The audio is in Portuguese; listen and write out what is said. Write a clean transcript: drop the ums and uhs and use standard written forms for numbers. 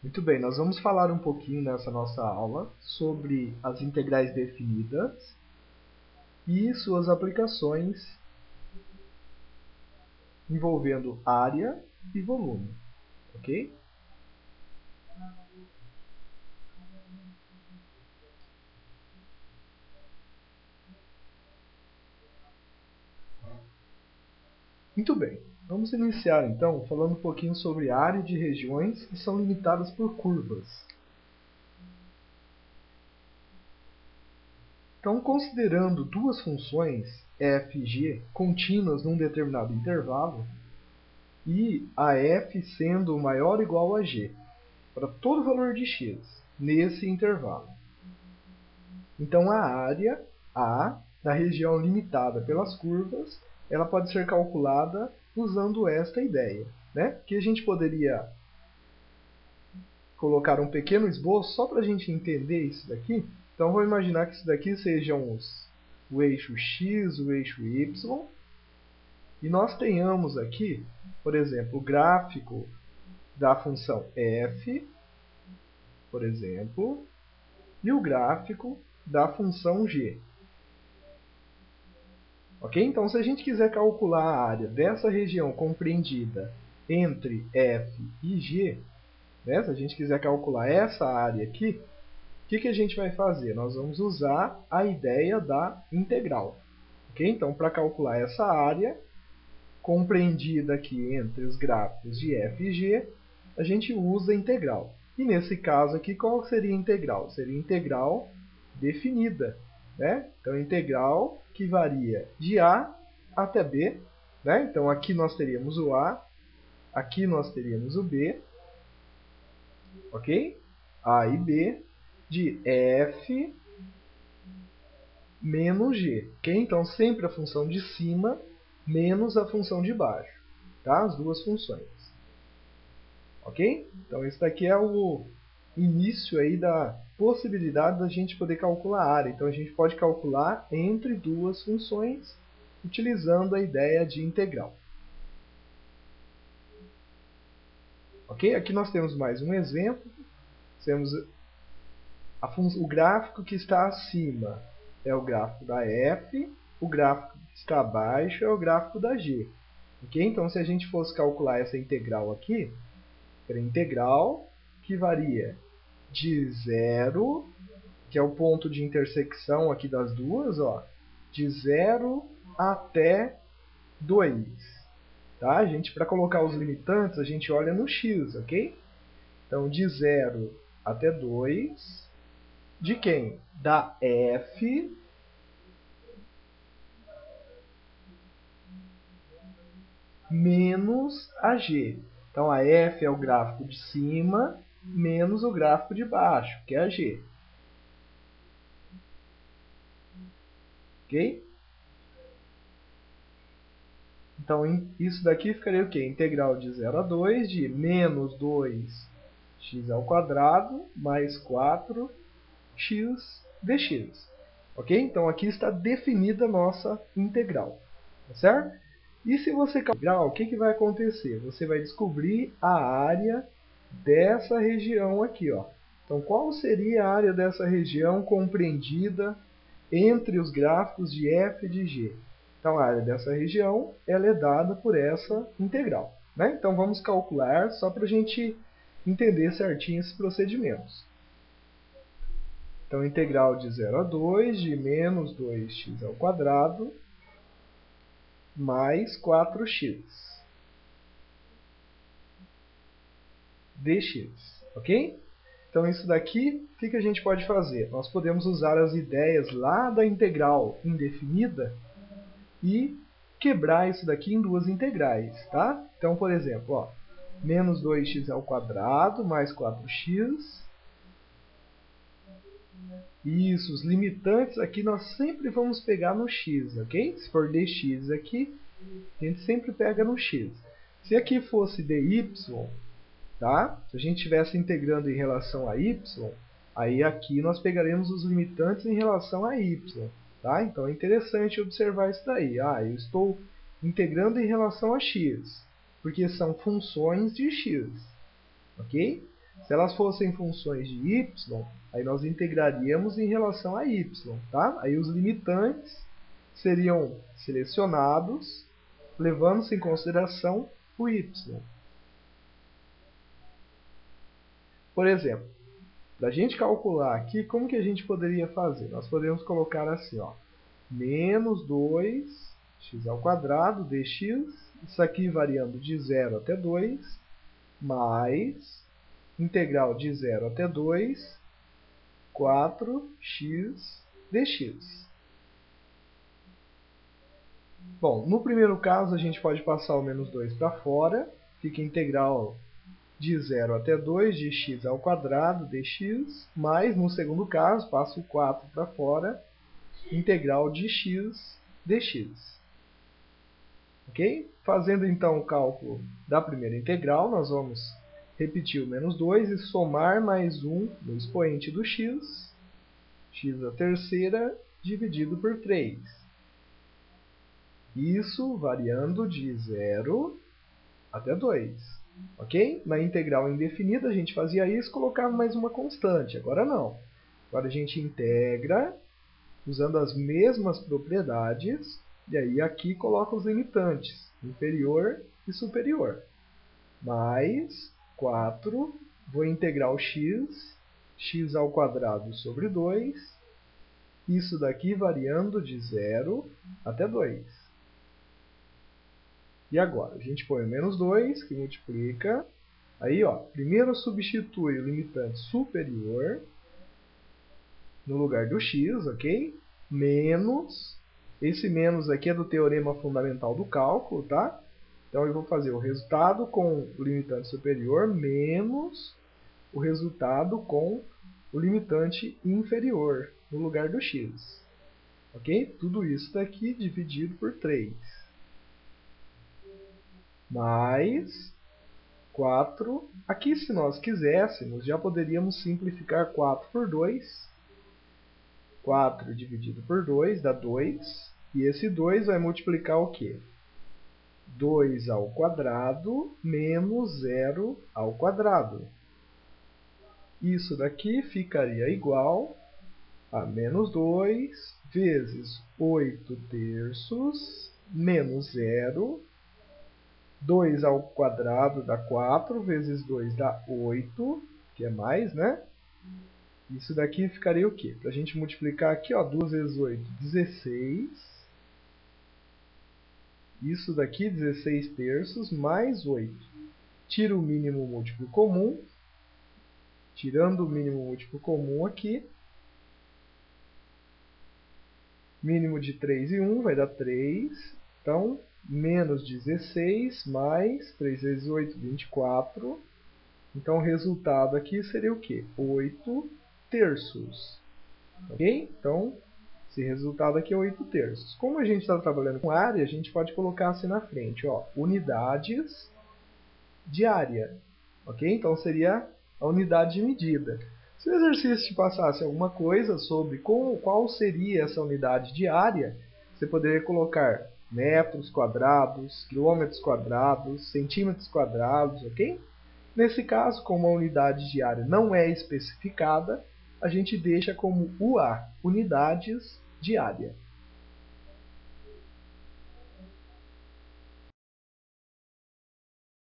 Muito bem, nós vamos falar um pouquinho nessa nossa aula sobre as integrais definidas e suas aplicações envolvendo área e volume, ok? Muito bem, vamos iniciar então falando um pouquinho sobre área de regiões que são limitadas por curvas. Então, considerando duas funções f e g contínuas num determinado intervalo, e a f sendo maior ou igual a g, para todo valor de x, nesse intervalo. Então, a área A, da região limitada pelas curvas, ela pode ser calculada usando esta ideia, né? Que a gente poderia colocar um pequeno esboço só para a gente entender isso daqui. Então, vou imaginar que isso daqui sejam o eixo x, o eixo y, e nós tenhamos aqui, por exemplo, o gráfico da função f, por exemplo, e o gráfico da função g. Ok? Então, se a gente quiser calcular a área dessa região compreendida entre f e g, né? Se a gente quiser calcular essa área aqui, o que a gente vai fazer? Nós vamos usar a ideia da integral. Ok? Então, para calcular essa área compreendida aqui entre os gráficos de f e g, a gente usa a integral. E nesse caso aqui, qual seria a integral? Seria a integral definida, né? Então, a integral que varia de a até b, né? Então, aqui nós teríamos o a, aqui nós teríamos o b, ok? A e b, de f menos g, ok? Então, sempre a função de cima menos a função de baixo, tá? As duas funções. Ok? Então, esse daqui é o início aí da possibilidade da gente poder calcular a área. Então, a gente pode calcular entre duas funções utilizando a ideia de integral. Ok? Aqui nós temos mais um exemplo. Temos o gráfico que está acima é o gráfico da f, o gráfico que está abaixo é o gráfico da g. Ok? Então, se a gente fosse calcular essa integral aqui, era a integral que varia de 0, que é o ponto de intersecção aqui das duas, ó, de 0 até 2. Tá? Para colocar os limitantes, a gente olha no x, ok? Então, de 0 até 2, de quem? Da f menos a g. Então, a f é o gráfico de cima menos o gráfico de baixo, que é a g. Ok? Então, isso daqui ficaria o quê? Integral de 0 a 2 de menos 2x ao quadrado mais 4x dx. Ok? Então, aqui está definida a nossa integral. Tá certo? E se você calcular, o que vai acontecer? Você vai descobrir a área dessa região aqui, ó. Então, qual seria a área dessa região compreendida entre os gráficos de f e de g? Então, a área dessa região ela é dada por essa integral, né? Então, vamos calcular só para a gente entender certinho esses procedimentos. Então, integral de 0 a 2 de menos 2x ao quadrado mais 4x dx, ok? Então, isso daqui, o que a gente pode fazer? Nós podemos usar as ideias lá da integral indefinida e quebrar isso daqui em duas integrais, tá? Então, por exemplo, ó, menos 2x ao quadrado mais 4x. Isso, os limitantes aqui nós sempre vamos pegar no x, ok? Se for dx aqui, a gente sempre pega no x. Se aqui fosse dy, tá? Se a gente estivesse integrando em relação a y, aí aqui nós pegaremos os limitantes em relação a y. Tá? Então é interessante observar isso daí. Eu estou integrando em relação a x, porque são funções de x. Ok? Se elas fossem funções de y, aí nós integraríamos em relação a y, tá? Aí os limitantes seriam selecionados, levando-se em consideração o y. Por exemplo, para a gente calcular aqui, como que a gente poderia fazer? Nós podemos colocar assim, ó, menos 2x² dx, isso aqui variando de 0 até 2, mais integral de 0 até 2, 4x dx. Bom, no primeiro caso a gente pode passar o menos 2 para fora, fica integral de 0 até 2 de x² dx, mais no segundo caso, passo o 4 para fora, integral de x dx. Ok? Fazendo então o cálculo da primeira integral, nós vamos repetir o menos 2 e somar mais 1 no expoente do x, x à terceira dividido por 3. Isso variando de 0 até 2. Ok? Na integral indefinida a gente fazia isso e colocava mais uma constante. Agora não. Agora a gente integra usando as mesmas propriedades. E aí aqui coloca os limitantes, inferior e superior. Mais 4, vou integrar o x, x² sobre 2. Isso daqui variando de 0 até 2. E agora, a gente põe o menos 2, que multiplica. Aí, ó, primeiro substitui o limitante superior no lugar do x, ok? Menos, esse menos aqui é do teorema fundamental do cálculo, tá? Então, eu vou fazer o resultado com o limitante superior menos o resultado com o limitante inferior no lugar do x. Ok? Tudo isso daqui dividido por 3. Mais 4. Aqui, se nós quiséssemos, já poderíamos simplificar 4 por 2. 4 dividido por 2 dá 2. E esse 2 vai multiplicar o quê? 2² menos 0². Isso daqui ficaria igual a menos 2 vezes 8/3 menos 0. 2² dá 4, vezes 2 dá 8, que é mais, né? Isso daqui ficaria o quê? Para a gente multiplicar aqui, ó, 2 vezes 8, 16. Isso daqui, 16/3, mais 8. Tira o mínimo múltiplo comum. Tirando o mínimo múltiplo comum aqui. Mínimo de 3 e 1 vai dar 3. Então, menos 16 mais 3 vezes 8, 24. Então, o resultado aqui seria o quê? 8/3. Ok? Então, esse resultado aqui é 8/3. Como a gente está trabalhando com área, a gente pode colocar assim na frente, ó, unidades de área. Ok? Então, seria a unidade de medida. Se o exercício te passasse alguma coisa sobre qual seria essa unidade de área, você poderia colocar metros quadrados, quilômetros quadrados, centímetros quadrados, ok? Nesse caso, como a unidade de área não é especificada, a gente deixa como UA, unidades de área.